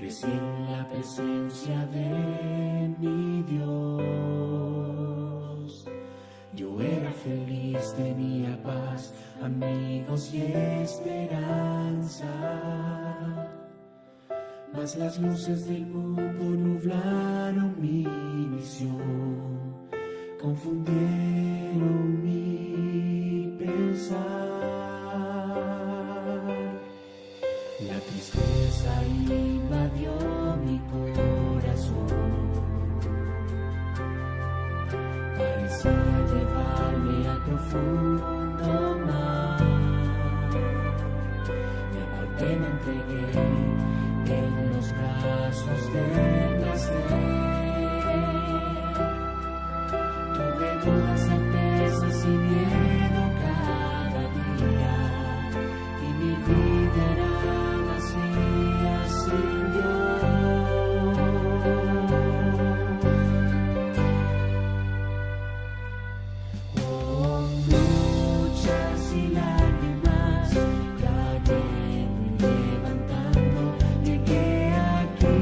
Crecí en la presencia de mi Dios. Yo era feliz, tenía paz, amigos y esperanza. Mas las luces del mundo nublaron mi visión, confundieron mi pensar. La tristeza invadió mi corazón, parecía llevarme al profundo mar. Me aparté, me entregué en los brazos del placer. Tuve dudas, certezas y miedo cada día, y mi vida era vacía sin Dios. Con luchas y lágrimas, cayendo y levantando, llegué aquí.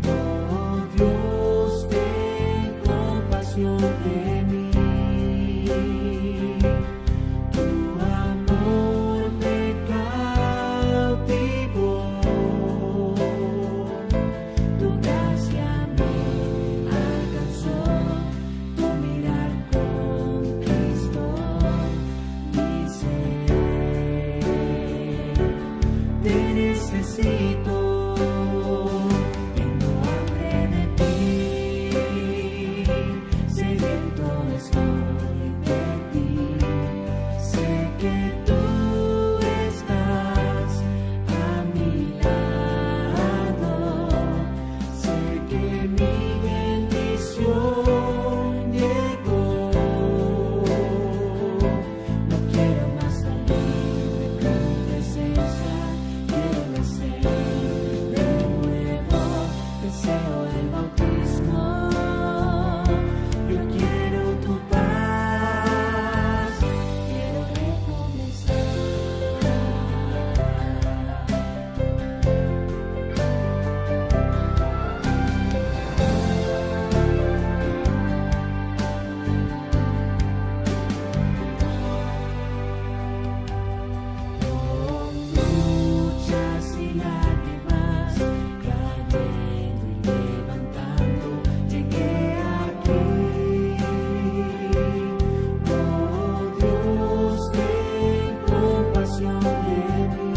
Oh Dios, ten compasión de mí. Tu amor me cautivó, tu gracia me alcanzó, tu mirar conquistó mi ser. Te necesito, tengo hambre de ti, sediento estoy de ti. Sé que tú estás a mi lado, sé que mi bendición llegó. No quiero más salir de tu presencia, quiero nacer de nuevo, deseo el bautismo. Yo quiero tu paz, quiero recomenzar. Con luchas y lágrimas, cayendo y levantando, llegué aquí. Oh Dios, ten compasión de mí.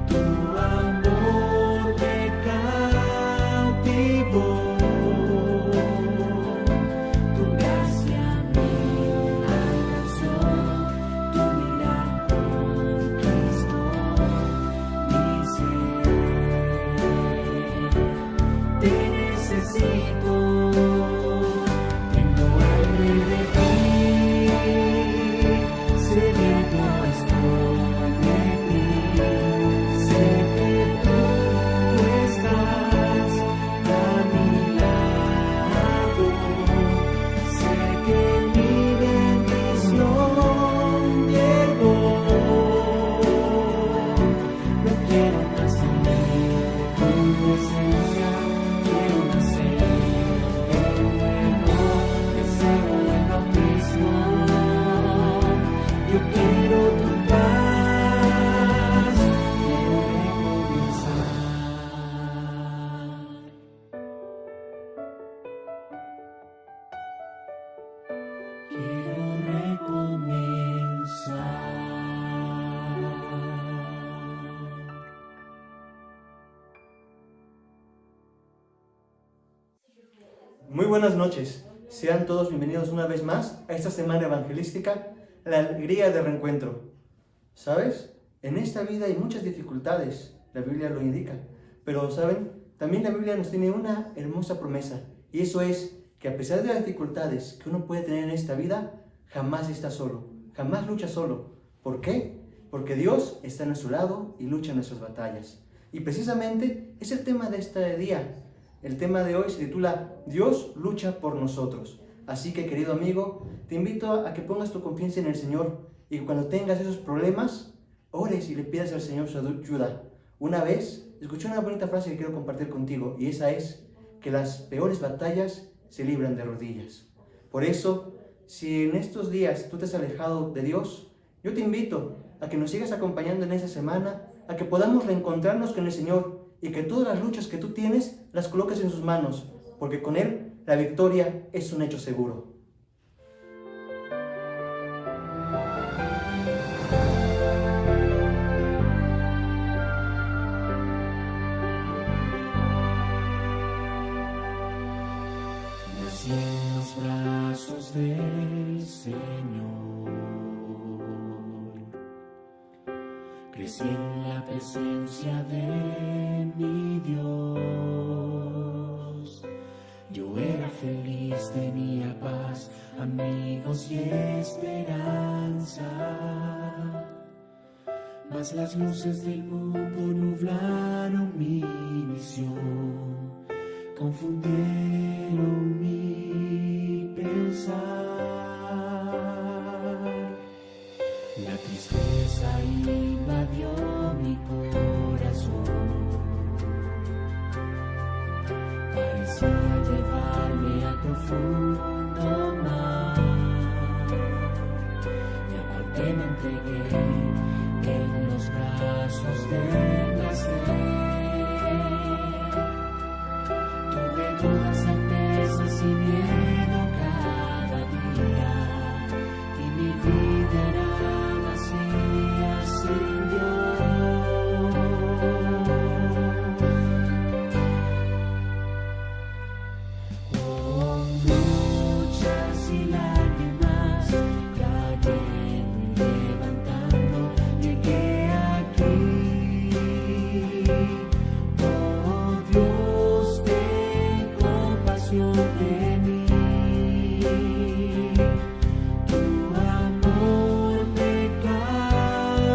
Tu amor me cautivó, tu gracia me alcanzó, tu mirar conquistó mi ser. Te necesito, tengo hambre de ti, sediento estoy de ti. Sé que tú estás a mi lado, sé que mi bendición llegó. No quiero más salir de tu presencia, quiero nacer de nuevo, deseo el bautismo. Yo quiero tu paz, quiero recomenzar. Quiero recomenzar. Muy buenas noches, sean todos bienvenidos una vez más a esta semana evangelística, la alegría de reencuentro. ¿Sabes? En esta vida hay muchas dificultades, la Biblia lo indica, pero ¿saben? También la Biblia nos tiene una hermosa promesa, y eso es que a pesar de las dificultades que uno puede tener en esta vida, jamás está solo, jamás lucha solo. ¿Por qué? Porque Dios está a nuestro lado y lucha nuestras batallas. Y precisamente es el tema de este día. El tema de hoy se titula Dios lucha por nosotros. Así que, querido amigo, te invito a que pongas tu confianza en el Señor y que cuando tengas esos problemas, ores y le pidas al Señor su ayuda. Una vez escuché una bonita frase que quiero compartir contigo, y esa es que las peores batallas se libran de rodillas. Por eso, si en estos días tú te has alejado de Dios, yo te invito a que nos sigas acompañando en esta semana, a que podamos reencontrarnos con el Señor y que todas las luchas que tú tienes las coloques en sus manos, porque con Él la victoria es un hecho seguro. Nací en los brazos del Señor, crecí en la presencia de mi Dios. Yo era feliz, tenía paz, amigos y esperanza. Mas las luces del mundo nublaron mi visión, confundieron mi pensar. La tristeza invadió mi corazón, parecía llevarme al profundo mar. Me aparté, me entregué en los brazos del placer. Tuve dudas, certezas y miedo cada día, y mi vida era vacía sin Dios. Con luchas y lágrimas, cayendo y levantando, llegué aquí. Oh Dios, ten compasión de mí. Tu amor me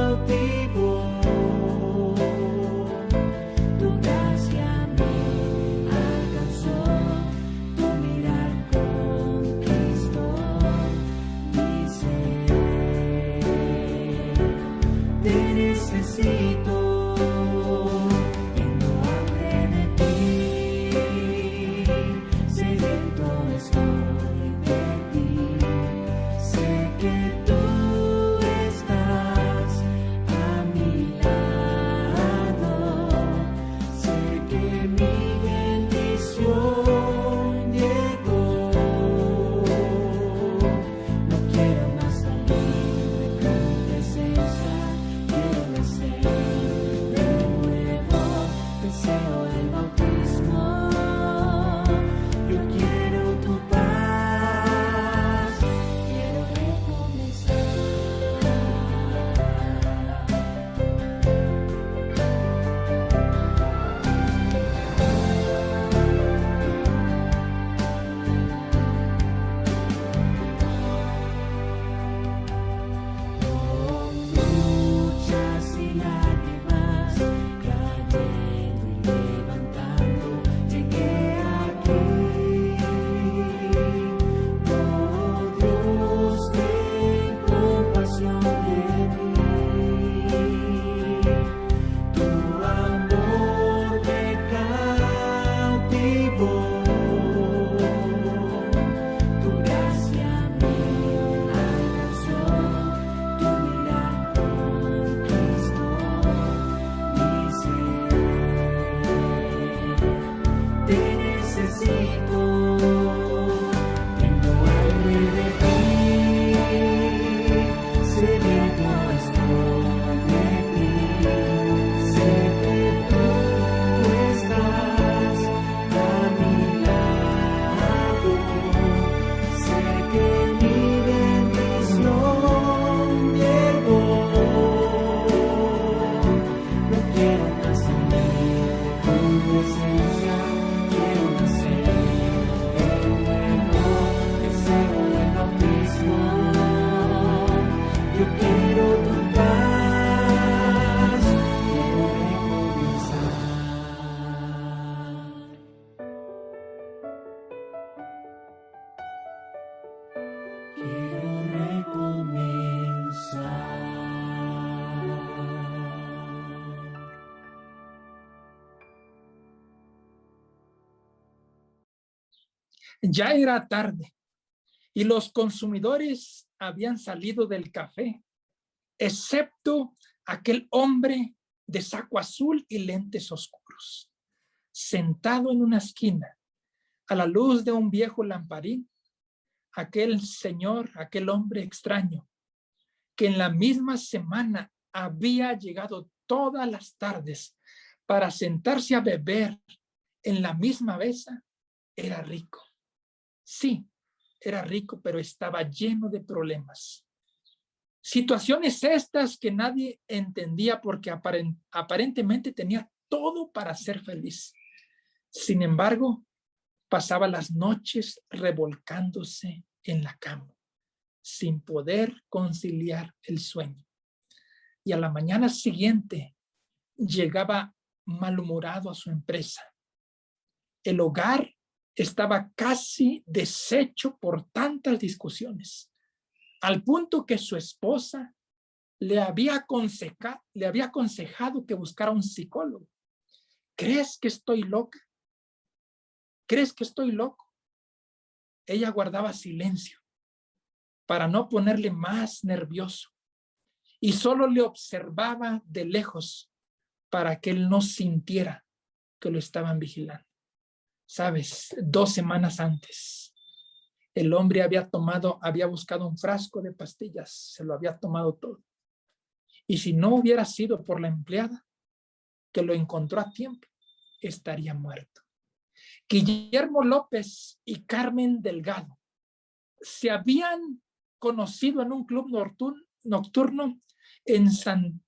cautivó, tu gracia me alcanzó, tu mirar conquistó mi ser. Te necesito, tengo hambre de ti, sediento estoy de ti. Sé que tú estás a mi lado, sé que mi bendición llegó. No quiero más salir de tu presencia, quiero nacer Ya era tarde y los consumidores habían salido del café, excepto aquel hombre de saco azul y lentes oscuros, sentado en una esquina, a la luz de un viejo lamparín. Aquel señor, aquel hombre extraño, que en la misma semana había llegado todas las tardes para sentarse a beber en la misma mesa, era rico. Sí, era rico, pero estaba lleno de problemas. Situaciones estas que nadie entendía porque aparentemente tenía todo para ser feliz. Sin embargo, pasaba las noches revolcándose en la cama, sin poder conciliar el sueño. Y a la mañana siguiente llegaba malhumorado a su empresa. El hogar estaba casi deshecho por tantas discusiones, al punto que su esposa le había aconsejado que buscara un psicólogo. ¿Crees que estoy loca? ¿Crees que estoy loco? Ella guardaba silencio para no ponerle más nervioso y solo le observaba de lejos para que él no sintiera que lo estaban vigilando. Sabes, 2 semanas antes, el hombre había buscado un frasco de pastillas, se lo había tomado todo. Y si no hubiera sido por la empleada que lo encontró a tiempo, estaría muerto. Guillermo López y Carmen Delgado se habían conocido en un club nocturno en San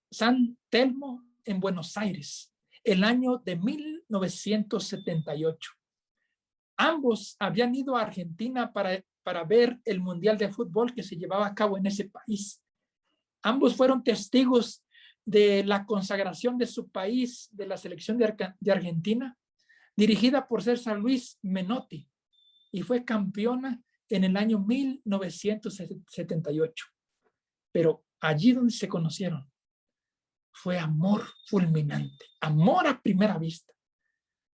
Telmo, en Buenos Aires, el año de 1978. Ambos habían ido a Argentina para ver el Mundial de Fútbol que se llevaba a cabo en ese país. Ambos fueron testigos de la consagración de su país, de la selección de Argentina, dirigida por César Luis Menotti, y fue campeona en el año 1978. Pero allí donde se conocieron fue amor fulminante, amor a primera vista.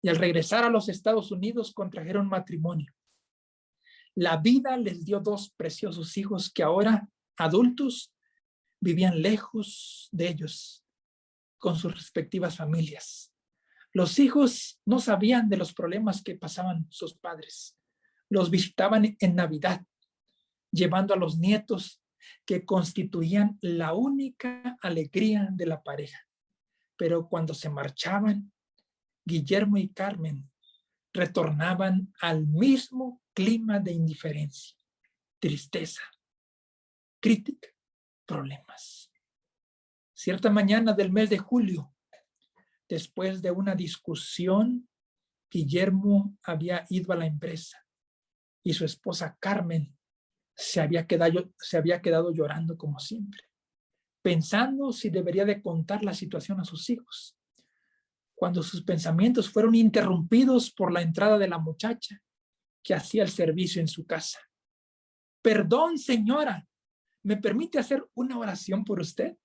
Y al regresar a los Estados Unidos contrajeron matrimonio. La vida les dio 2 preciosos hijos que ahora, adultos, vivían lejos de ellos, con sus respectivas familias. Los hijos no sabían de los problemas que pasaban sus padres. Los visitaban en Navidad, llevando a los nietos que constituían la única alegría de la pareja. Pero cuando se marchaban, Guillermo y Carmen retornaban al mismo clima de indiferencia, tristeza, crítica, problemas. Cierta mañana del mes de julio, después de una discusión, Guillermo había ido a la empresa y su esposa Carmen se había quedado llorando como siempre, pensando si debería de contar la situación a sus hijos, cuando sus pensamientos fueron interrumpidos por la entrada de la muchacha que hacía el servicio en su casa. Perdón, señora, ¿me permite hacer una oración por usted?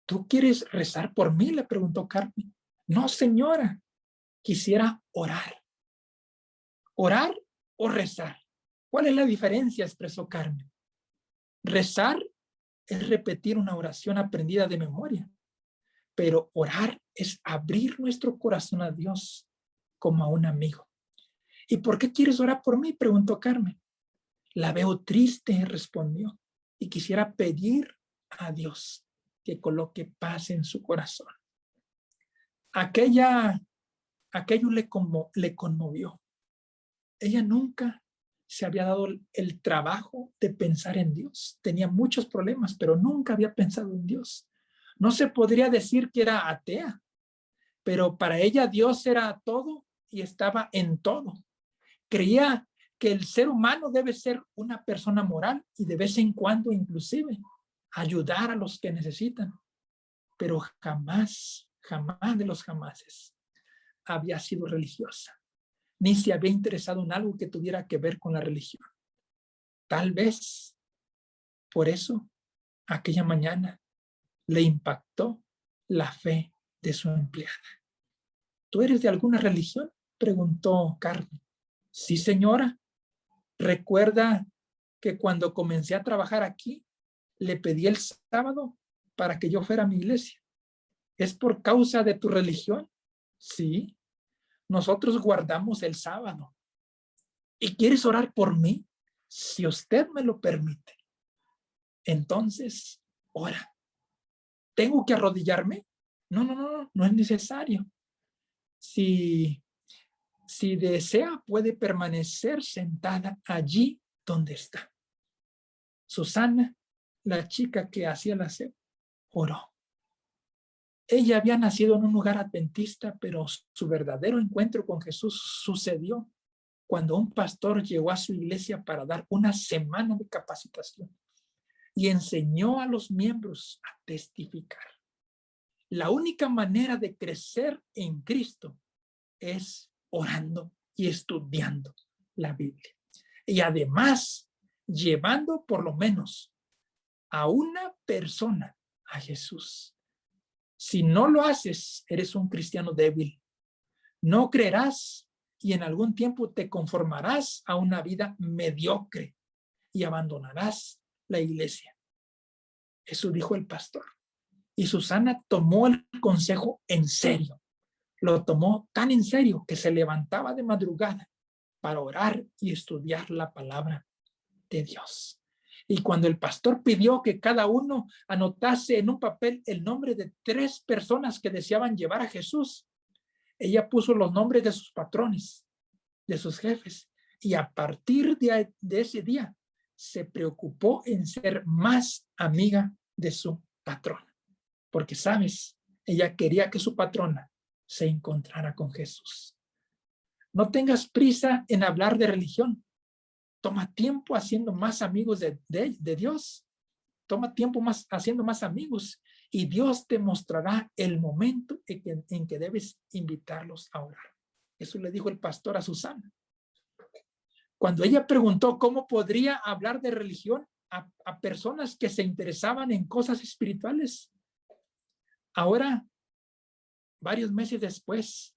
¿Tú quieres rezar por mí?, le preguntó Carmen. No, señora, quisiera orar. ¿Orar o rezar? ¿Cuál es la diferencia?, expresó Carmen. Rezar es repetir una oración aprendida de memoria, pero orar es abrir nuestro corazón a Dios como a un amigo. ¿Y por qué quieres orar por mí?, preguntó Carmen. La veo triste, respondió, y quisiera pedir a Dios que coloque paz en su corazón. Aquello le conmovió. Ella nunca se había dado el trabajo de pensar en Dios. Tenía muchos problemas, pero nunca había pensado en Dios. No se podría decir que era atea, pero para ella Dios era todo y estaba en todo. Creía que el ser humano debe ser una persona moral y de vez en cuando inclusive ayudar a los que necesitan, pero jamás de los jamases había sido religiosa, ni se había interesado en algo que tuviera que ver con la religión. Tal vez por eso aquella mañana le impactó la fe de su empleada. ¿Tú eres de alguna religión?, preguntó Carmen. Sí, señora. Recuerda que cuando comencé a trabajar aquí, le pedí el sábado para que yo fuera a mi iglesia. ¿Es por causa de tu religión? Sí. Nosotros guardamos el sábado. ¿Y quieres orar por mí? Si usted me lo permite. Entonces, ora. ¿Tengo que arrodillarme? No es necesario. Si desea, puede permanecer sentada allí donde está. Susana, la chica que hacía el aseo, oró. Ella había nacido en un lugar adventista, pero su verdadero encuentro con Jesús sucedió cuando un pastor llegó a su iglesia para dar una semana de capacitación y enseñó a los miembros a testificar. La única manera de crecer en Cristo es orando y estudiando la Biblia. Y además, llevando por lo menos a una persona a Jesús. Si no lo haces, eres un cristiano débil. No creerás y en algún tiempo te conformarás a una vida mediocre y abandonarás la iglesia. Eso dijo el pastor. Y Susana tomó el consejo en serio. Lo tomó tan en serio que se levantaba de madrugada para orar y estudiar la palabra de Dios. Y cuando el pastor pidió que cada uno anotase en un papel el nombre de 3 personas que deseaban llevar a Jesús, ella puso los nombres de sus patrones, de sus jefes, y a partir de ese día se preocupó en ser más amiga de su patrona. Porque, ¿sabes? Ella quería que su patrona se encontrara con Jesús. No tengas prisa en hablar de religión. Toma tiempo haciendo más amigos de Dios. Toma tiempo haciendo más amigos y Dios te mostrará el momento en que debes invitarlos a orar. Eso le dijo el pastor a Susana. Cuando ella preguntó cómo podría hablar de religión a personas que se interesaban en cosas espirituales, ahora, varios meses después,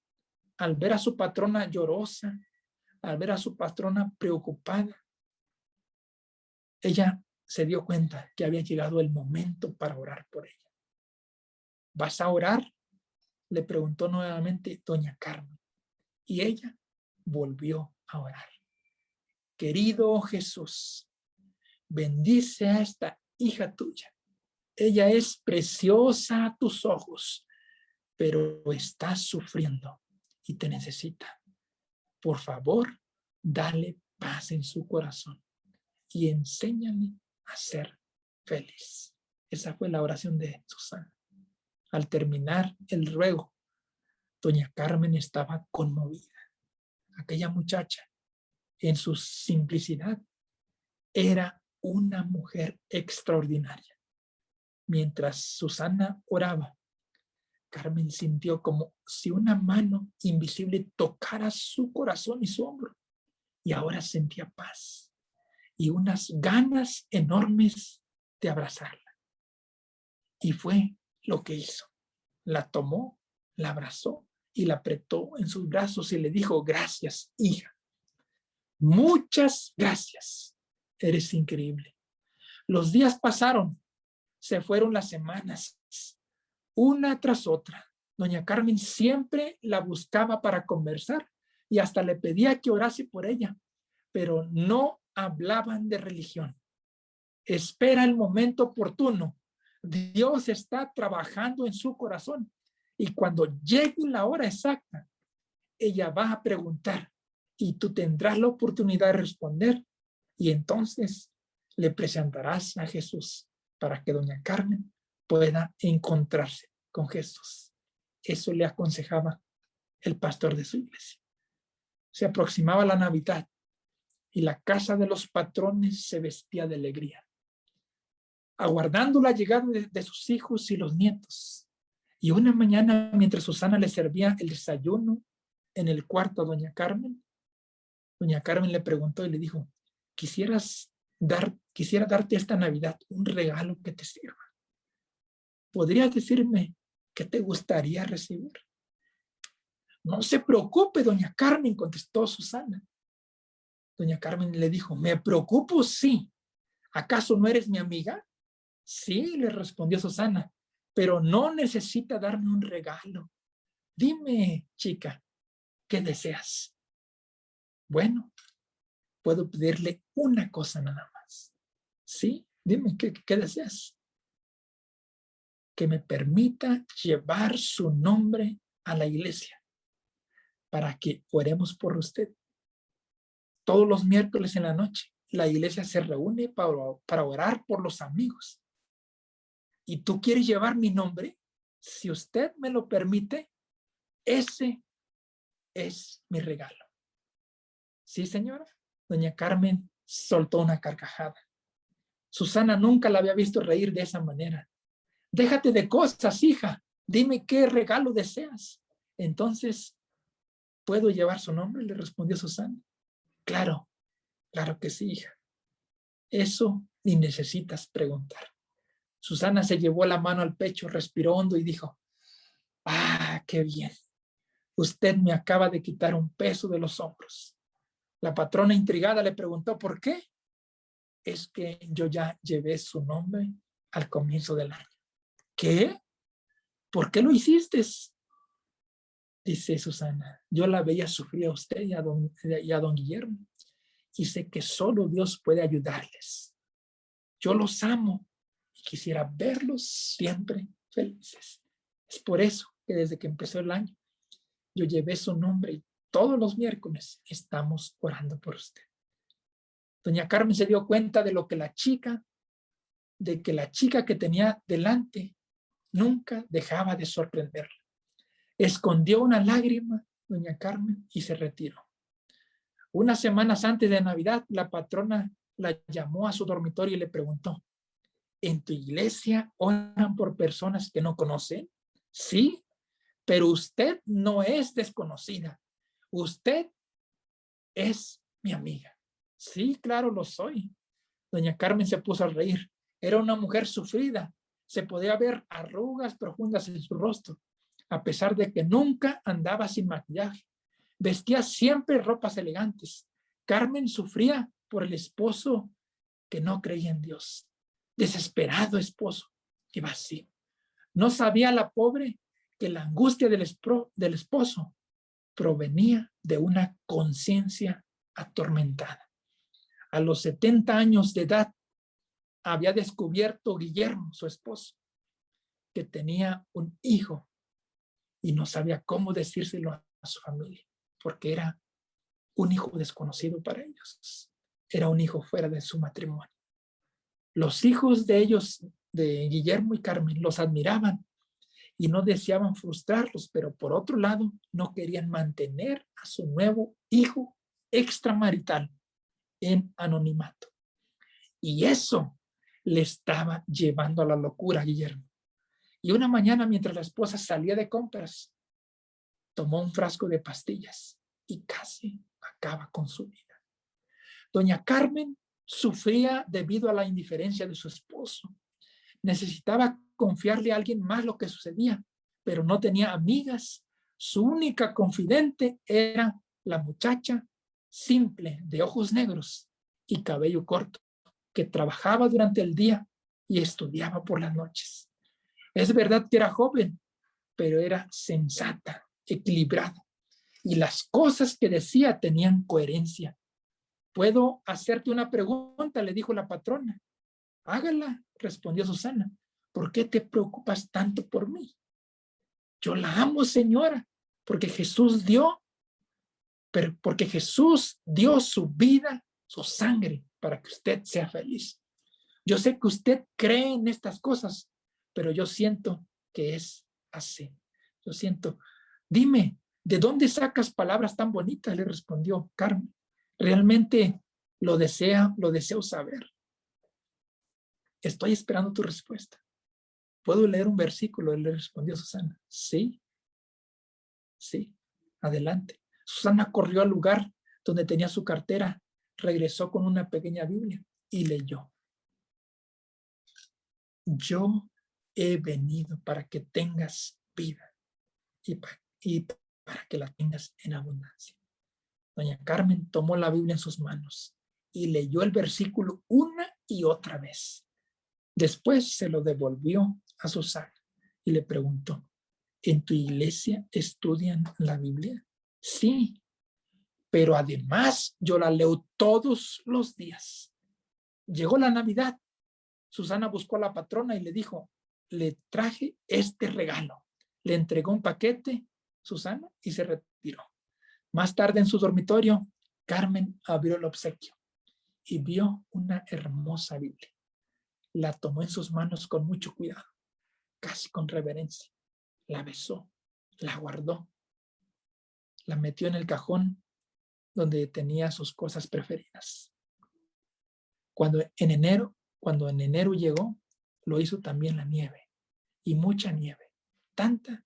al ver a su patrona llorosa, al ver a su patrona preocupada, ella se dio cuenta que había llegado el momento para orar por ella. ¿Vas a orar? Le preguntó nuevamente doña Carmen. Y ella volvió a orar. Querido Jesús, bendice a esta hija tuya. Ella es preciosa a tus ojos, pero está sufriendo y te necesita. Por favor, dale paz en su corazón y enséñale a ser feliz. Esa fue la oración de Susana. Al terminar el ruego, doña Carmen estaba conmovida. Aquella muchacha, en su simplicidad, era una mujer extraordinaria. Mientras Susana oraba, Carmen sintió como si una mano invisible tocara su corazón y su hombro. Y ahora sentía paz y unas ganas enormes de abrazarla. Y fue lo que hizo. La tomó, la abrazó y la apretó en sus brazos y le dijo: gracias, hija. Muchas gracias. Eres increíble. Los días pasaron, se fueron las semanas, una tras otra. Doña Carmen siempre la buscaba para conversar y hasta le pedía que orase por ella, pero no hablaban de religión. Espera el momento oportuno. Dios está trabajando en su corazón y cuando llegue la hora exacta, ella va a preguntar y tú tendrás la oportunidad de responder y entonces le presentarás a Jesús para que doña Carmen pueda encontrarse con Jesús. Eso le aconsejaba el pastor de su iglesia. Se aproximaba la Navidad y la casa de los patrones se vestía de alegría, aguardando la llegada de sus hijos y los nietos. Y una mañana, mientras Susana le servía el desayuno en el cuarto a doña Carmen le preguntó y le dijo: quisiera darte esta Navidad un regalo que te sirva. ¿Podrías decirme qué te gustaría recibir? No se preocupe, doña Carmen, contestó Susana. Doña Carmen le dijo, me preocupo, sí. ¿Acaso no eres mi amiga? Sí, le respondió Susana, pero no necesita darme un regalo. Dime, chica, ¿qué deseas? Bueno, puedo pedirle una cosa nada más. Sí, dime, ¿qué deseas? Que me permita llevar su nombre a la iglesia para que oremos por usted. Todos los miércoles en la noche, la iglesia se reúne para orar por los amigos. ¿Y tú quieres llevar mi nombre? Si usted me lo permite, ese es mi regalo. ¿Sí, señora? Doña Carmen soltó una carcajada. Susana nunca la había visto reír de esa manera. Déjate de cosas, hija. Dime qué regalo deseas. Entonces, ¿puedo llevar su nombre? Le respondió Susana. Claro, claro que sí, hija. Eso ni necesitas preguntar. Susana se llevó la mano al pecho, respiró hondo y dijo, ah, qué bien. Usted me acaba de quitar un peso de los hombros. La patrona intrigada le preguntó, ¿por qué? Es que yo ya llevé su nombre al comienzo del año. ¿Qué? ¿Por qué lo hiciste? Dice Susana, yo la veía sufrir a usted y a don Guillermo y sé que solo Dios puede ayudarles. Yo los amo y quisiera verlos siempre felices. Es por eso que desde que empezó el año yo llevé su nombre y todos los miércoles estamos orando por usted. Doña Carmen se dio cuenta de que la chica que tenía delante nunca dejaba de sorprenderla. Escondió una lágrima, doña Carmen, y se retiró. Unas semanas antes de Navidad, la patrona la llamó a su dormitorio y le preguntó, ¿en tu iglesia oran por personas que no conocen? Sí, pero usted no es desconocida. Usted es mi amiga. Sí, claro, lo soy. Doña Carmen se puso a reír. Era una mujer sufrida. Se podía ver arrugas profundas en su rostro, a pesar de que nunca andaba sin maquillaje. Vestía siempre ropas elegantes. Carmen sufría por el esposo que no creía en Dios. Desesperado esposo y vacío. No sabía la pobre que la angustia del esposo provenía de una conciencia atormentada. A los 70 años de edad, había descubierto Guillermo, su esposo, que tenía un hijo y no sabía cómo decírselo a su familia, porque era un hijo desconocido para ellos. Era un hijo fuera de su matrimonio. Los hijos de ellos, de Guillermo y Carmen, los admiraban y no deseaban frustrarlos, pero por otro lado, no querían mantener a su nuevo hijo extramarital en anonimato. Y eso le estaba llevando a la locura a Guillermo. Y una mañana, mientras la esposa salía de compras, tomó un frasco de pastillas y casi acaba con su vida. Doña Carmen sufría debido a la indiferencia de su esposo. Necesitaba confiarle a alguien más lo que sucedía, pero no tenía amigas. Su única confidente era la muchacha simple, de ojos negros y cabello corto, que trabajaba durante el día y estudiaba por las noches. Es verdad que era joven, pero era sensata, equilibrada, y las cosas que decía tenían coherencia. ¿Puedo hacerte una pregunta?, le dijo la patrona. Hágala, respondió Susana. ¿Por qué te preocupas tanto por mí? Yo la amo, señora, porque Jesús dio su vida, su sangre, para que usted sea feliz. Yo sé que usted cree en estas cosas, pero yo siento que es así. Yo siento, dime, ¿de dónde sacas palabras tan bonitas?, le respondió Carmen. Realmente lo deseo saber. Estoy esperando tu respuesta. ¿Puedo leer un versículo?, le respondió Susana. Sí, adelante. Susana corrió al lugar donde tenía su cartera, regresó con una pequeña Biblia y leyó. Yo he venido para que tengas vida y para que la tengas en abundancia. Doña Carmen tomó la Biblia en sus manos y leyó el versículo una y otra vez. Después se lo devolvió a Susana y le preguntó, ¿en tu iglesia estudian la Biblia? Sí, pero además yo la leo todos los días. Llegó la Navidad. Susana buscó a la patrona y le dijo, le traje este regalo. Le entregó un paquete, Susana, y se retiró. Más tarde en su dormitorio, Carmen abrió el obsequio y vio una hermosa Biblia. La tomó en sus manos con mucho cuidado, casi con reverencia. La besó, la guardó, la metió en el cajón donde tenía sus cosas preferidas. Cuando en enero llegó, lo hizo también la nieve, y mucha nieve, tanta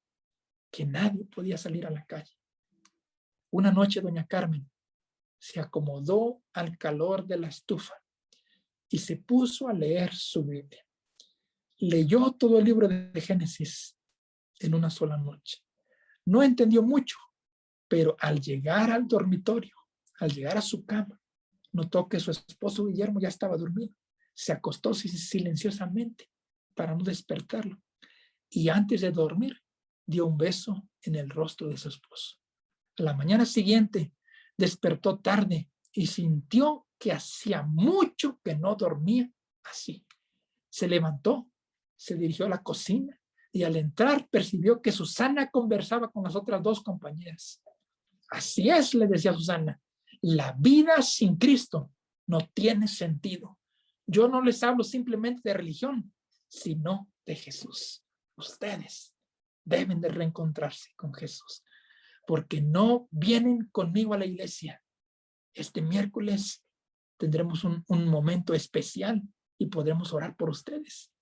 que nadie podía salir a la calle. Una noche doña Carmen se acomodó al calor de la estufa y se puso a leer su Biblia. Leyó todo el libro de Génesis en una sola noche. No entendió mucho, pero al llegar al dormitorio, al llegar a su cama, notó que su esposo Guillermo ya estaba dormido. Se acostó silenciosamente para no despertarlo y antes de dormir dio un beso en el rostro de su esposo. A la mañana siguiente despertó tarde y sintió que hacía mucho que no dormía así. Se levantó, se dirigió a la cocina y al entrar percibió que Susana conversaba con las otras dos compañeras. Así es, le decía Susana, la vida sin Cristo no tiene sentido. Yo no les hablo simplemente de religión, sino de Jesús. Ustedes deben de reencontrarse con Jesús, porque no vienen conmigo a la iglesia. Este miércoles tendremos un momento especial y podremos orar por ustedes.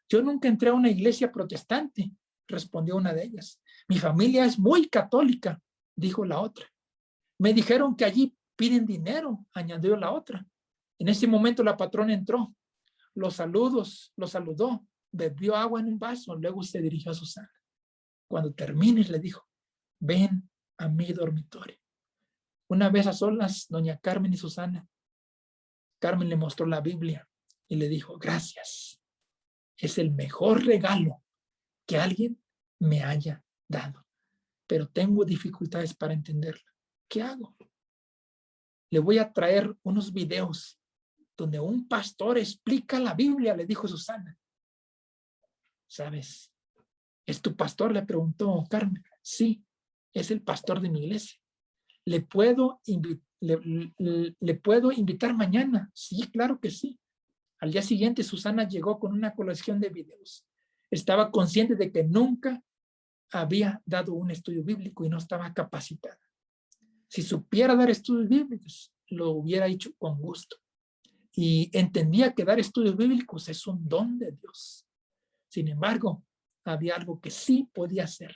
Yo nunca entré a una iglesia protestante, respondió una de ellas. Mi familia es muy católica, dijo la otra. Me dijeron que allí piden dinero, añadió la otra. En ese momento la patrona entró, los saludó, bebió agua en un vaso, luego se dirigió a Susana. Cuando termines, le dijo, ven a mi dormitorio. Una vez a solas, doña Carmen y Susana, Carmen le mostró la Biblia y le dijo, gracias, es el mejor regalo que alguien me haya dado, pero tengo dificultades para entenderla. ¿Qué hago? Le voy a traer unos videos donde un pastor explica la Biblia, le dijo Susana. ¿Sabes? ¿Es tu pastor?, le preguntó Carmen. Sí, es el pastor de mi iglesia. ¿Le puedo invitar mañana? Sí, claro que sí. Al día siguiente, Susana llegó con una colección de videos. Estaba consciente de que nunca había dado un estudio bíblico y no estaba capacitada. Si supiera dar estudios bíblicos, lo hubiera hecho con gusto. Y entendía que dar estudios bíblicos es un don de Dios. Sin embargo, había algo que sí podía hacer.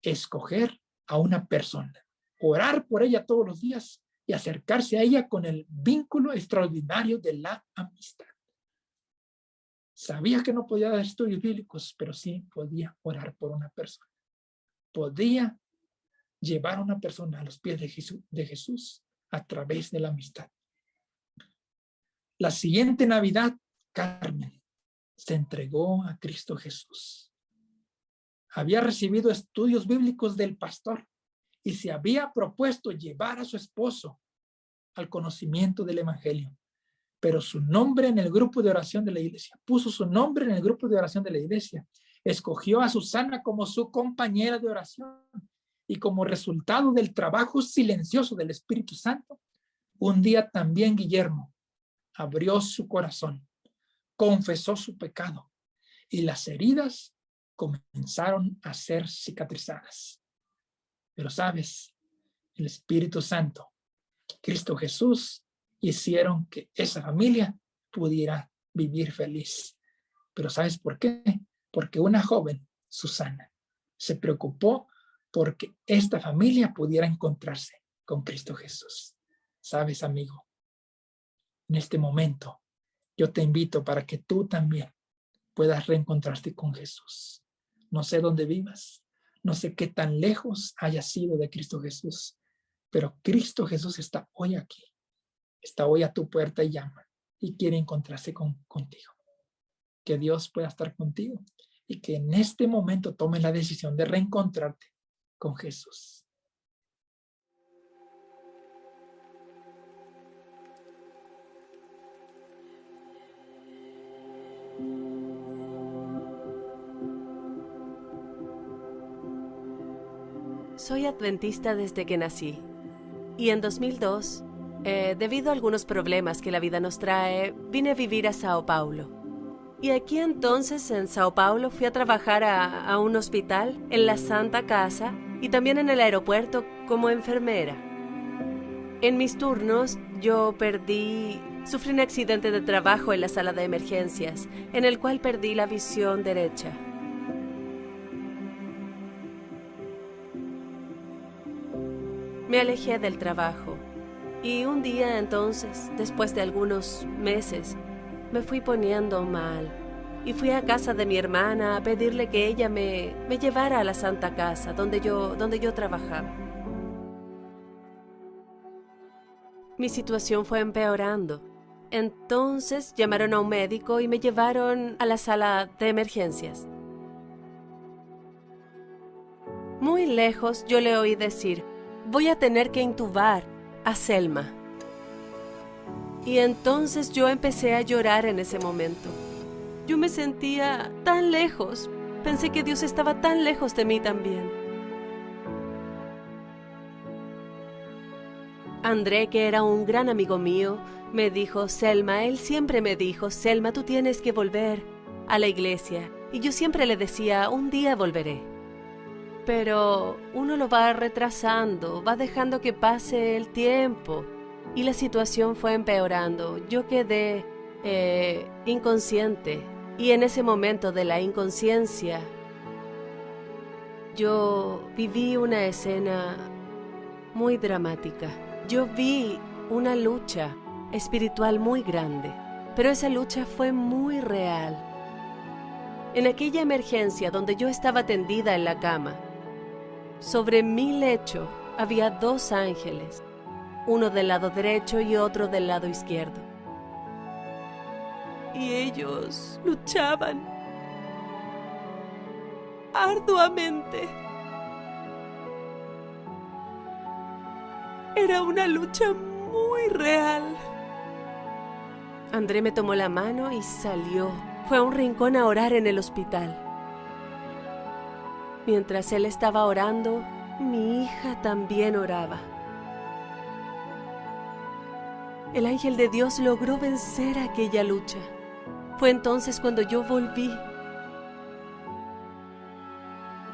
Escoger a una persona, orar por ella todos los días y acercarse a ella con el vínculo extraordinario de la amistad. Sabía que no podía dar estudios bíblicos, pero sí podía orar por una persona. Podía llevar a una persona a los pies de Jesús a través de la amistad. La siguiente Navidad, Carmen se entregó a Cristo Jesús. Había recibido estudios bíblicos del pastor y se había propuesto llevar a su esposo al conocimiento del evangelio. Pero su nombre en el grupo de oración de la iglesia, puso su nombre en el grupo de oración de la iglesia, escogió a Susana como su compañera de oración y como resultado del trabajo silencioso del Espíritu Santo, un día también Guillermo abrió su corazón, confesó su pecado y las heridas comenzaron a ser cicatrizadas. Pero sabes, el Espíritu Santo, Cristo Jesús, hicieron que esa familia pudiera vivir feliz. Pero ¿sabes por qué? Porque una joven, Susana, se preocupó porque esta familia pudiera encontrarse con Cristo Jesús. ¿Sabes, amigo? En este momento, yo te invito para que tú también puedas reencontrarte con Jesús. No sé dónde vivas, no sé qué tan lejos hayas sido de Cristo Jesús, Pero Cristo Jesús está hoy aquí. Está hoy a tu puerta y llama. Y quiere encontrarse contigo. Que Dios pueda estar contigo. Y que en este momento tomes la decisión de reencontrarte con Jesús. Soy adventista desde que nací. Y en 2002, debido a algunos problemas que la vida nos trae, vine a vivir a Sao Paulo. Y aquí entonces, en Sao Paulo, fui a trabajar a un hospital, en la Santa Casa, y también en el aeropuerto como enfermera. En mis turnos, sufrí un accidente de trabajo en la sala de emergencias, en el cual perdí la visión derecha. Me alejé del trabajo y un día entonces, después de algunos meses, me fui poniendo mal y fui a casa de mi hermana a pedirle que ella me llevara a la Santa Casa donde yo trabajaba. Mi situación fue empeorando. Entonces llamaron a un médico y me llevaron a la sala de emergencias. Muy lejos yo le oí decir: voy a tener que intubar a Selma. Y entonces yo empecé a llorar en ese momento. Yo me sentía tan lejos. Pensé que Dios estaba tan lejos de mí también. André, que era un gran amigo mío, me dijo: Selma, él siempre me dijo: Selma, tú tienes que volver a la iglesia. Y yo siempre le decía: un día volveré. Pero uno lo va retrasando, va dejando que pase el tiempo y la situación fue empeorando. Yo quedé inconsciente y en ese momento de la inconsciencia yo viví una escena muy dramática. Yo vi una lucha espiritual muy grande, pero esa lucha fue muy real. En aquella emergencia donde yo estaba tendida en la cama, sobre mi lecho había 2 ángeles, uno del lado derecho y otro del lado izquierdo. Y ellos luchaban arduamente. Era una lucha muy real. André me tomó la mano y salió. Fue a un rincón a orar en el hospital. Mientras él estaba orando, mi hija también oraba. El ángel de Dios logró vencer aquella lucha. Fue entonces cuando yo volví.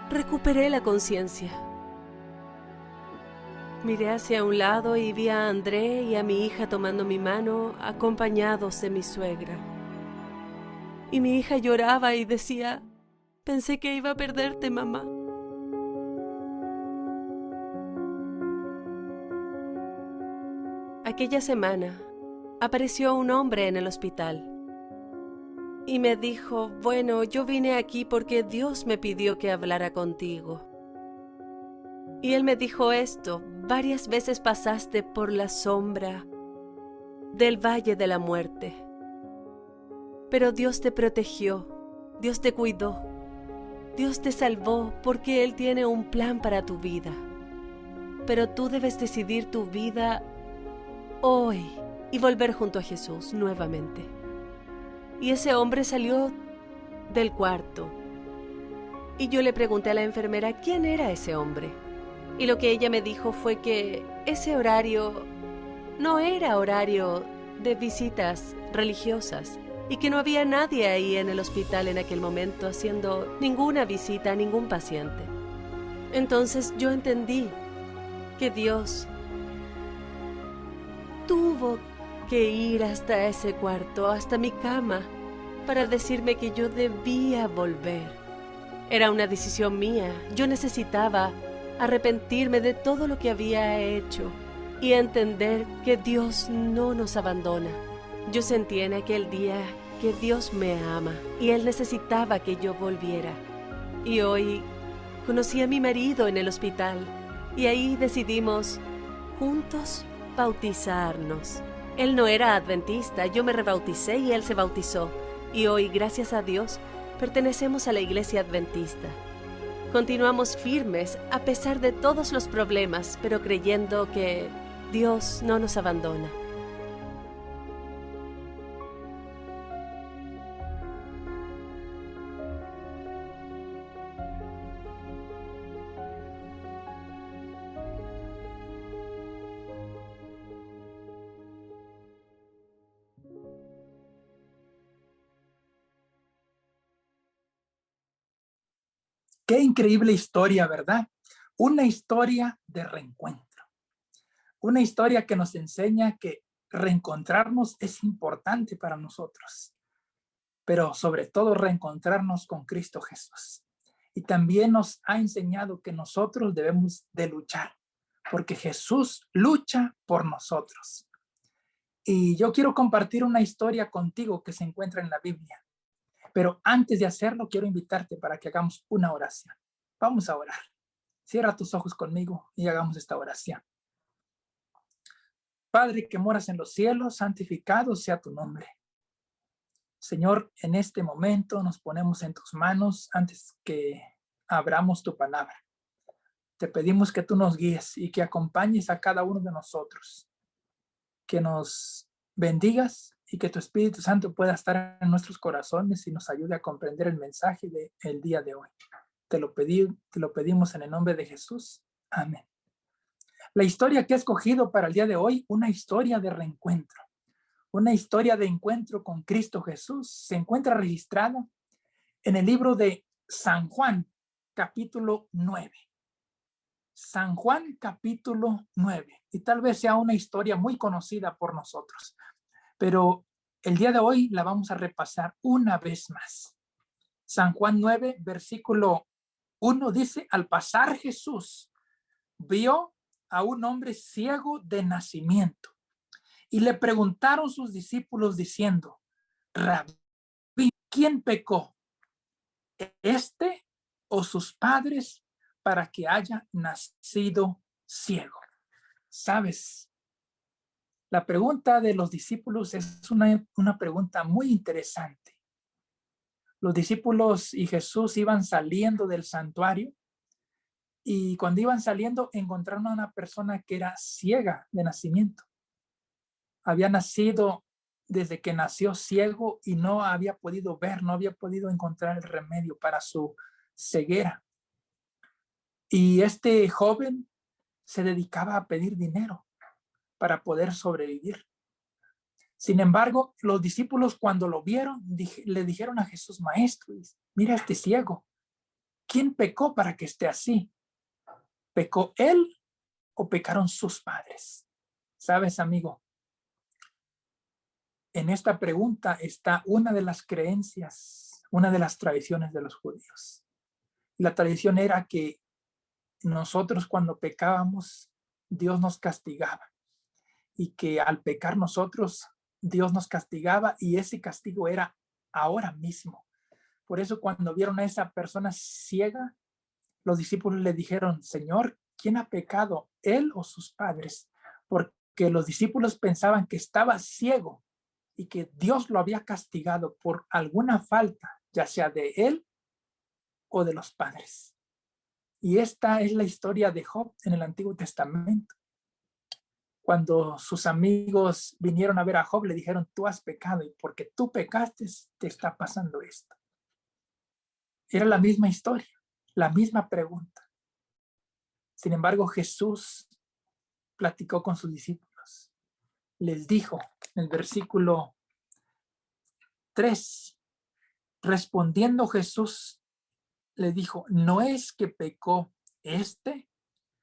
Recuperé la conciencia. Miré hacia un lado y vi a André y a mi hija tomando mi mano, acompañados de mi suegra. Y mi hija lloraba y decía: pensé que iba a perderte, mamá. Aquella semana apareció un hombre en el hospital y me dijo: bueno, yo vine aquí porque Dios me pidió que hablara contigo. Y él me dijo esto: varias veces pasaste por la sombra del valle de la muerte, pero Dios te protegió, Dios te cuidó, Dios te salvó porque Él tiene un plan para tu vida. Pero tú debes decidir tu vida hoy y volver junto a Jesús nuevamente. Y ese hombre salió del cuarto y yo le pregunté a la enfermera quién era ese hombre. Y lo que ella me dijo fue que ese horario no era horario de visitas religiosas y que no había nadie ahí en el hospital en aquel momento haciendo ninguna visita a ningún paciente. Entonces yo entendí que Dios tuvo que ir hasta ese cuarto, hasta mi cama, para decirme que yo debía volver. Era una decisión mía. Yo necesitaba arrepentirme de todo lo que había hecho y entender que Dios no nos abandona. Yo sentí en aquel día que Dios me ama y Él necesitaba que yo volviera. Y hoy conocí a mi marido en el hospital y ahí decidimos juntos bautizarnos. Él no era adventista, yo me rebauticé y él se bautizó. Y hoy, gracias a Dios, pertenecemos a la iglesia adventista. Continuamos firmes a pesar de todos los problemas, pero creyendo que Dios no nos abandona. Qué increíble historia, ¿verdad? Una historia de reencuentro. Una historia que nos enseña que reencontrarnos es importante para nosotros, pero sobre todo reencontrarnos con Cristo Jesús. Y también nos ha enseñado que nosotros debemos de luchar, porque Jesús lucha por nosotros. Y yo quiero compartir una historia contigo que se encuentra en la Biblia. Pero antes de hacerlo, quiero invitarte para que hagamos una oración. Vamos a orar. Cierra tus ojos conmigo y hagamos esta oración. Padre que moras en los cielos, santificado sea tu nombre. Señor, en este momento nos ponemos en tus manos antes que abramos tu palabra. Te pedimos que tú nos guíes y que acompañes a cada uno de nosotros. Que nos bendigas y que tu Espíritu Santo pueda estar en nuestros corazones y nos ayude a comprender el mensaje del día de hoy. Te lo pedimos en el nombre de Jesús. Amén. La historia que he escogido para el día de hoy, una historia de reencuentro. Una historia de encuentro con Cristo Jesús, se encuentra registrada en el libro de San Juan, capítulo 9. San Juan, capítulo 9. Y tal vez sea una historia muy conocida por nosotros, pero el día de hoy la vamos a repasar una vez más. San Juan 9, versículo 1 dice: al pasar Jesús vio a un hombre ciego de nacimiento y le preguntaron sus discípulos diciendo: Rabí, ¿quién pecó, este o sus padres, para que haya nacido ciego? ¿Sabes? La pregunta de los discípulos es una pregunta muy interesante. Los discípulos y Jesús iban saliendo del santuario y cuando iban saliendo encontraron a una persona que era ciega de nacimiento. Había nacido desde que nació ciego y no había podido ver, no había podido encontrar el remedio para su ceguera. Y este joven se dedicaba a pedir dinero para poder sobrevivir. Sin embargo, los discípulos cuando lo vieron, le dijeron a Jesús: Maestro, mira este ciego. ¿Quién pecó para que esté así? ¿Pecó él o pecaron sus padres? ¿Sabes, amigo? En esta pregunta está una de las creencias, una de las tradiciones de los judíos. La tradición era que nosotros cuando pecábamos, Dios nos castigaba. Y que al pecar nosotros, Dios nos castigaba y ese castigo era ahora mismo. Por eso cuando vieron a esa persona ciega, los discípulos le dijeron: Señor, ¿quién ha pecado, él o sus padres? Porque los discípulos pensaban que estaba ciego y que Dios lo había castigado por alguna falta, ya sea de él o de los padres. Y esta es la historia de Job en el Antiguo Testamento. Cuando sus amigos vinieron a ver a Job, le dijeron: tú has pecado y porque tú pecaste te está pasando esto. Era la misma historia, la misma pregunta. Sin embargo, Jesús platicó con sus discípulos. Les dijo en el versículo 3, respondiendo Jesús, le dijo: no es que pecó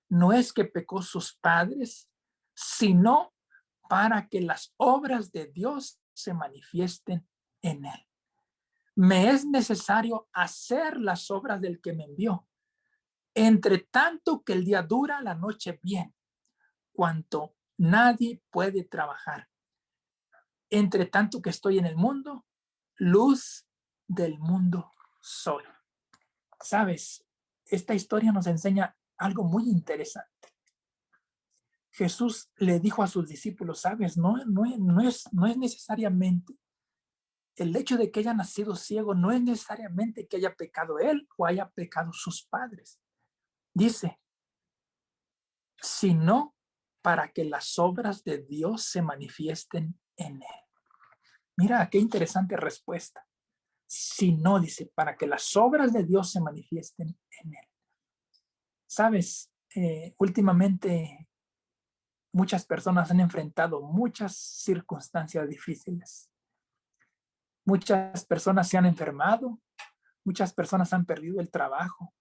no es que pecó sus padres, sino para que las obras de Dios se manifiesten en él. Me es necesario hacer las obras del que me envió. Entre tanto que el día dura, la noche viene, cuanto nadie puede trabajar. Entre tanto que estoy en el mundo, luz del mundo soy. ¿Sabes? Esta historia nos enseña algo muy interesante. Jesús le dijo a sus discípulos, sabes, no es necesariamente el hecho de que haya nacido ciego, no es necesariamente que haya pecado él o haya pecado sus padres. Dice, sino para que las obras de Dios se manifiesten en él. Mira, qué interesante respuesta. Si no, dice, para que las obras de Dios se manifiesten en él. Sabes, últimamente muchas personas han enfrentado muchas circunstancias difíciles. Muchas personas se han enfermado, muchas personas han perdido el trabajo,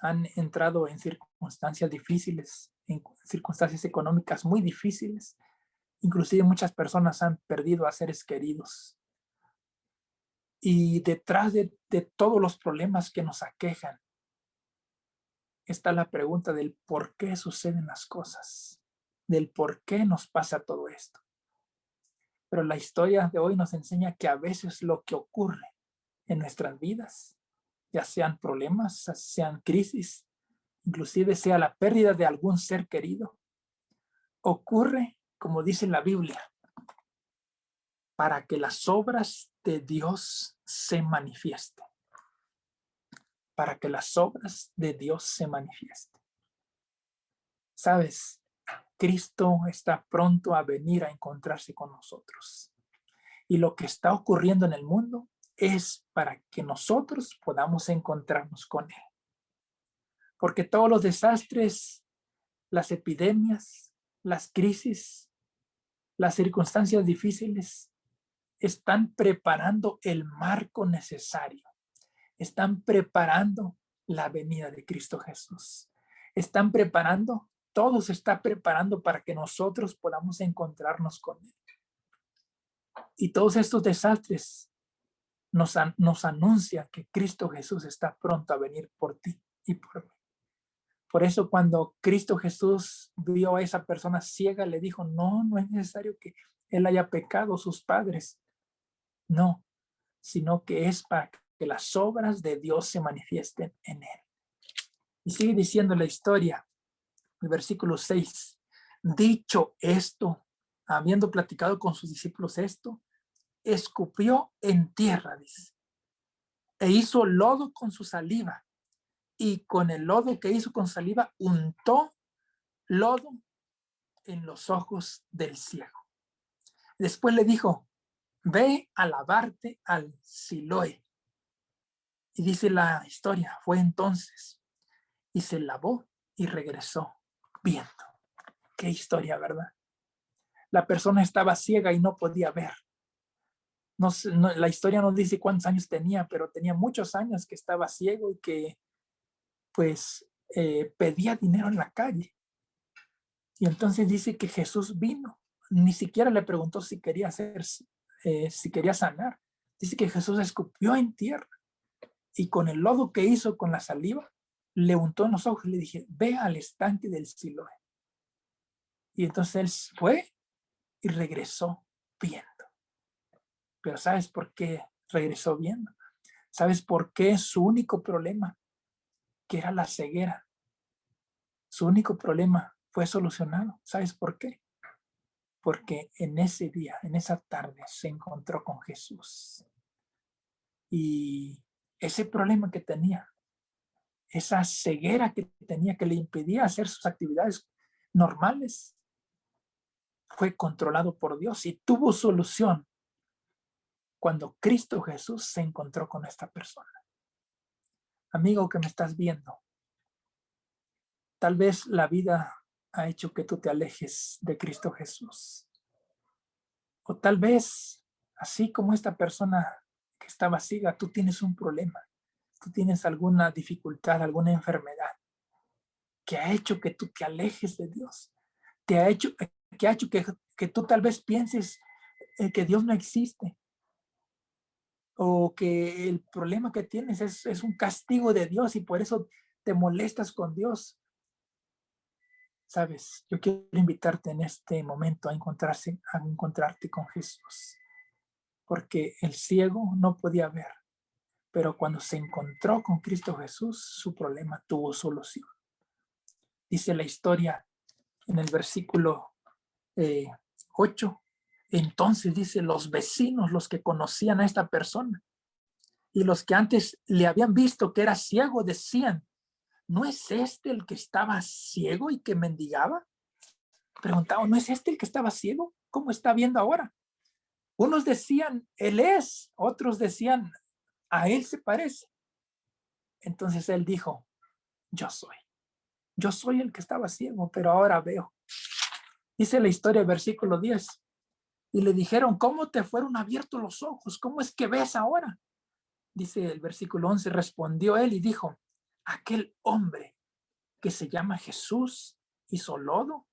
han entrado en circunstancias difíciles, en circunstancias económicas muy difíciles. Inclusive muchas personas han perdido a seres queridos. Y detrás de todos los problemas que nos aquejan, está la pregunta del por qué suceden las cosas, del por qué nos pasa todo esto. Pero la historia de hoy nos enseña que a veces lo que ocurre en nuestras vidas, ya sean problemas, sean crisis, inclusive sea la pérdida de algún ser querido, ocurre, como dice la Biblia, para que las obras de Dios se manifiesten. Para que las obras de Dios se manifiesten. ¿Sabes? Cristo está pronto a venir a encontrarse con nosotros. Y lo que está ocurriendo en el mundo es para que nosotros podamos encontrarnos con Él. Porque todos los desastres, las epidemias, las crisis, las circunstancias difíciles están preparando el marco necesario. Están preparando la venida de Cristo Jesús. Están preparando, todo se está preparando para que nosotros podamos encontrarnos con Él. Y todos estos desastres nos anuncian que Cristo Jesús está pronto a venir por ti y por mí. Por eso cuando Cristo Jesús vio a esa persona ciega, le dijo, no es necesario que él haya pecado, sus padres. No, sino que es para que las obras de Dios se manifiesten en él. Y sigue diciendo la historia, el versículo 6. Dicho esto, habiendo platicado con sus discípulos esto, escupió en tierra, dice, e hizo lodo con su saliva, y con el lodo que hizo con saliva untó lodo en los ojos del ciego. Después le dijo, ve a lavarte al Siloé. Y dice la historia, fue entonces, y se lavó y regresó viendo. Qué historia, ¿verdad? La persona estaba ciega y no podía ver. La historia no dice cuántos años tenía, pero tenía muchos años que estaba ciego y que pues pedía dinero en la calle. Y entonces dice que Jesús vino. Ni siquiera le preguntó si quería si quería sanar. Dice que Jesús escupió en tierra y con el lodo que hizo con la saliva, le untó en los ojos y le dije, ve al estanque del Siloé. Y entonces él fue y regresó viendo. Pero ¿sabes por qué regresó viendo? ¿Sabes por qué su único problema, que era la ceguera, su único problema fue solucionado? ¿Sabes por qué? Porque en ese día, en esa tarde, se encontró con Jesús. Y ese problema que tenía, esa ceguera que tenía que le impedía hacer sus actividades normales, fue controlado por Dios y tuvo solución cuando Cristo Jesús se encontró con esta persona. Amigo que me estás viendo, tal vez la vida ha hecho que tú te alejes de Cristo Jesús. O tal vez, así como esta persona que estaba ciega, tú tienes un problema. Tú tienes alguna dificultad, alguna enfermedad que ha hecho que tú te alejes de Dios. Que ha hecho que tú tal vez pienses que Dios no existe. O que el problema que tienes es un castigo de Dios y por eso te molestas con Dios. Sabes, yo quiero invitarte en este momento a encontrarte con Jesús. Porque el ciego no podía ver, pero cuando se encontró con Cristo Jesús, su problema tuvo solución. Dice la historia en el versículo 8. Entonces dice, los vecinos, los que conocían a esta persona y los que antes le habían visto que era ciego, decían, ¿no es este el que estaba ciego y que mendigaba? Preguntaban, ¿no es este el que estaba ciego? ¿Cómo está viendo ahora? Unos decían, él es, otros decían, a él se parece. Entonces él dijo, yo soy el que estaba ciego, pero ahora veo. Dice la historia, versículo 10. Y le dijeron, ¿cómo te fueron abiertos los ojos? ¿Cómo es que ves ahora? Dice el versículo 11, respondió él y dijo, aquel hombre que se llama Jesús hizo lodo,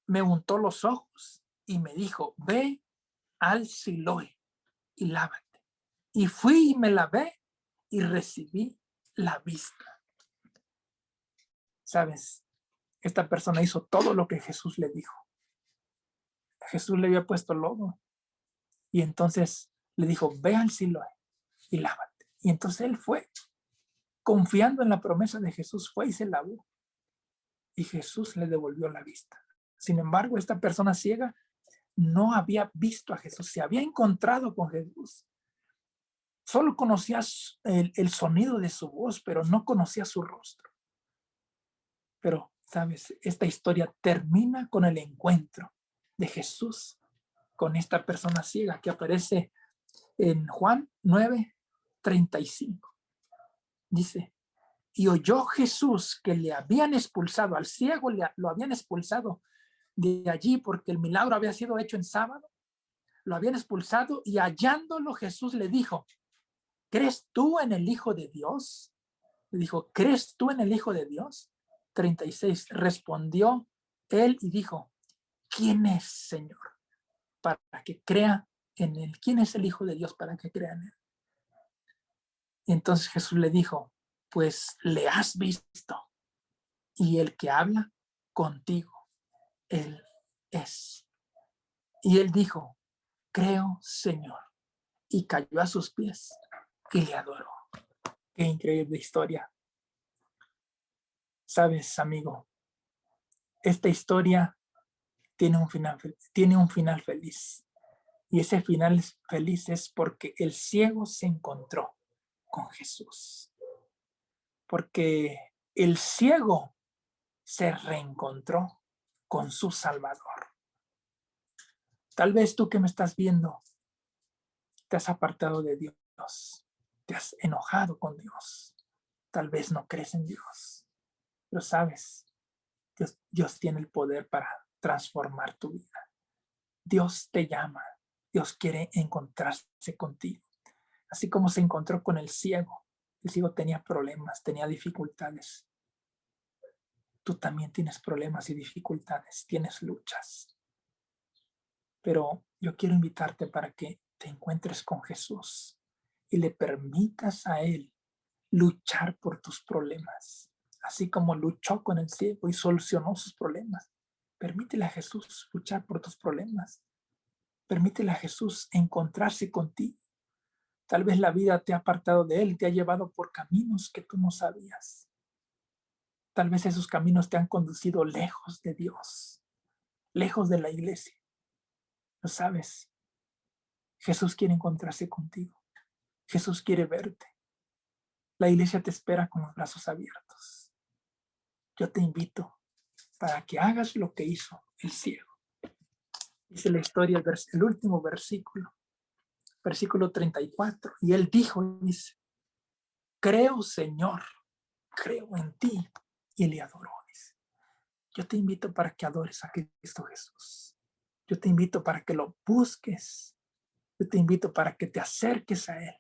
me untó los ojos y me dijo, ve al Siloé y lávate. Y fui y me lavé y recibí la vista. ¿Sabes? Esta persona hizo todo lo que Jesús le dijo. Jesús le había puesto lodo y entonces le dijo, ve al Siloé y lávate. Y entonces él fue, confiando en la promesa de Jesús, fue y se lavó. Y Jesús le devolvió la vista. Sin embargo, esta persona ciega no había visto a Jesús, se había encontrado con Jesús. Solo conocía el sonido de su voz, pero no conocía su rostro. Pero, ¿sabes? Esta historia termina con el encuentro de Jesús con esta persona ciega que aparece en Juan 9:35. Dice, y oyó Jesús que le habían expulsado, al ciego lo habían expulsado de allí porque el milagro había sido hecho en sábado. Lo habían expulsado y hallándolo Jesús le dijo, ¿crees tú en el Hijo de Dios? Le dijo, ¿crees tú en el Hijo de Dios? 36. Respondió él y dijo, ¿quién es, Señor? Para que crea en él. ¿Quién es el Hijo de Dios para que crea en él? Y entonces Jesús le dijo, pues le has visto y el que habla contigo, él es. Y él dijo, creo, Señor, y cayó a sus pies y le adoró. Qué increíble historia. Sabes, amigo, esta historia tiene un final feliz. Y ese final feliz es porque el ciego se encontró con Jesús. Porque el ciego se reencontró con su Salvador. Tal vez tú que me estás viendo, te has apartado de Dios, te has enojado con Dios. Tal vez no crees en Dios. Pero sabes, Dios tiene el poder para transformar tu vida. Dios te llama. Dios quiere encontrarse contigo. Así como se encontró con el ciego. El ciego tenía problemas, tenía dificultades. Tú también tienes problemas y dificultades, tienes luchas. Pero yo quiero invitarte para que te encuentres con Jesús y le permitas a Él luchar por tus problemas. Así como luchó con el ciego y solucionó sus problemas. Permítele a Jesús luchar por tus problemas. Permítele a Jesús encontrarse contigo. Tal vez la vida te ha apartado de Él, te ha llevado por caminos que tú no sabías. Tal vez esos caminos te han conducido lejos de Dios, lejos de la iglesia. ¿Lo sabes? Jesús quiere encontrarse contigo. Jesús quiere verte. La iglesia te espera con los brazos abiertos. Yo te invito para que hagas lo que hizo el ciego. Dice la historia, el último versículo, versículo 34. Y él dijo, dice, creo, Señor, creo en ti. Y le adoró, dice. Yo te invito para que adores a Cristo Jesús. Yo te invito para que lo busques. Yo te invito para que te acerques a Él.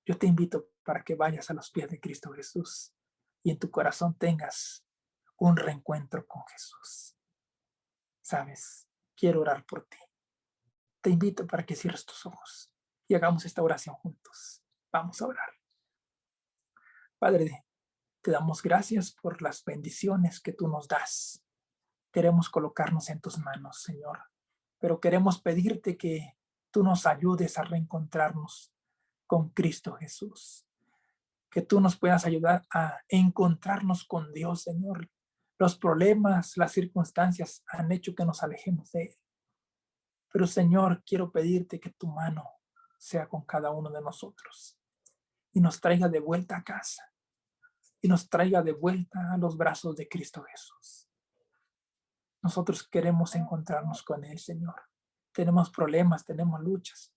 Yo te invito para que vayas a los pies de Cristo Jesús y en tu corazón tengas un reencuentro con Jesús. ¿Sabes? Quiero orar por ti. Te invito para que cierres tus ojos y hagamos esta oración juntos. Vamos a orar. Padre, te damos gracias por las bendiciones que tú nos das. Queremos colocarnos en tus manos, Señor, pero queremos pedirte que tú nos ayudes a reencontrarnos con Cristo Jesús. Que tú nos puedas ayudar a encontrarnos con Dios, Señor. Los problemas, las circunstancias han hecho que nos alejemos de Él. Pero Señor, quiero pedirte que tu mano sea con cada uno de nosotros y nos traiga de vuelta a casa y nos traiga de vuelta a los brazos de Cristo Jesús. Nosotros queremos encontrarnos con Él, Señor. Tenemos problemas, tenemos luchas,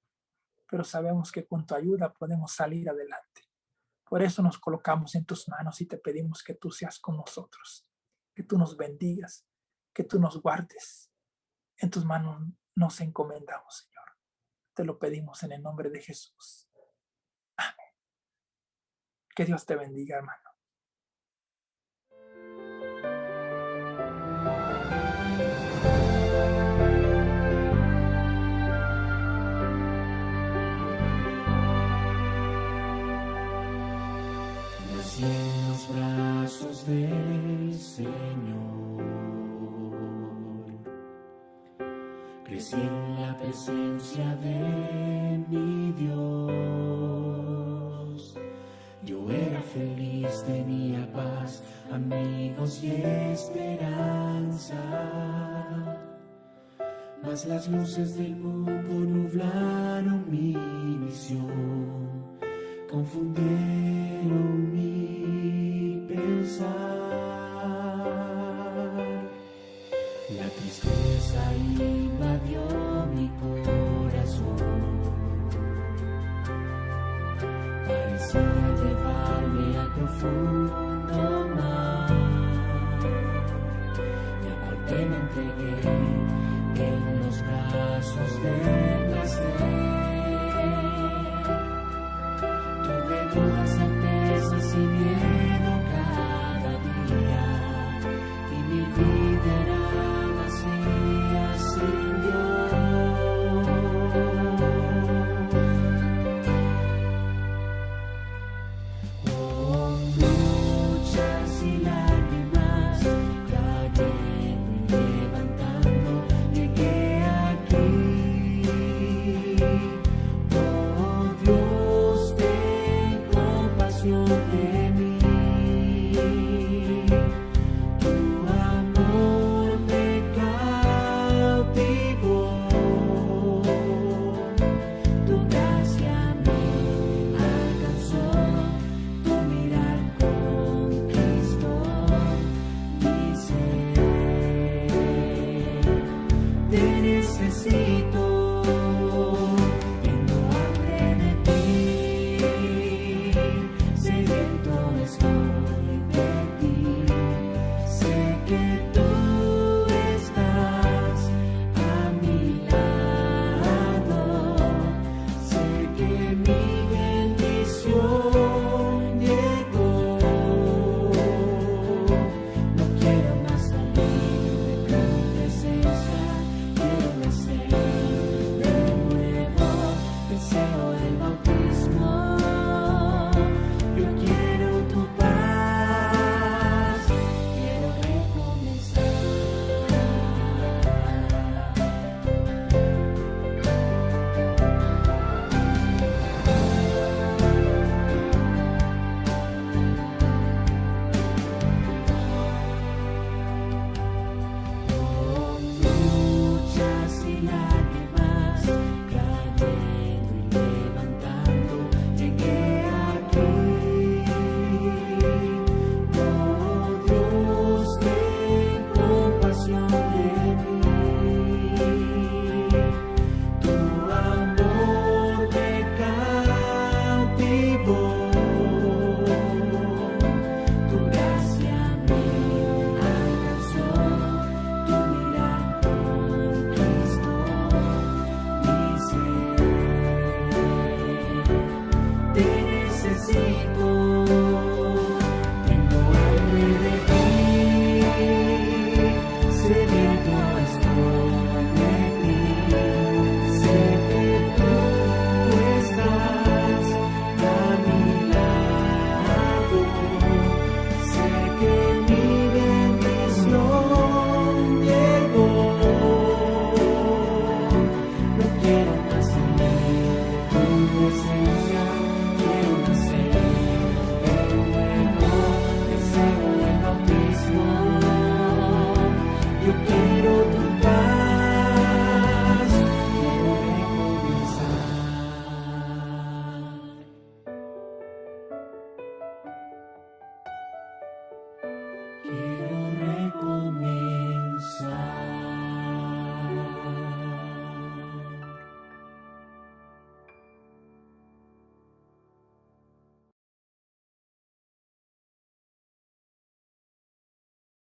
pero sabemos que con tu ayuda podemos salir adelante. Por eso nos colocamos en tus manos y te pedimos que tú seas con nosotros, que tú nos bendigas, que tú nos guardes. En tus manos nos encomendamos, Señor. Te lo pedimos en el nombre de Jesús. Amén. Que Dios te bendiga, hermano. Nací en los brazos del Señor, crecí en la presencia de mi Dios. Yo era feliz, tenía paz, amigos y esperanza, mas las luces del mundo nublaron mi visión, confundieron mi pensar. La tristeza invadió mi corazón, parecía llevarme al profundo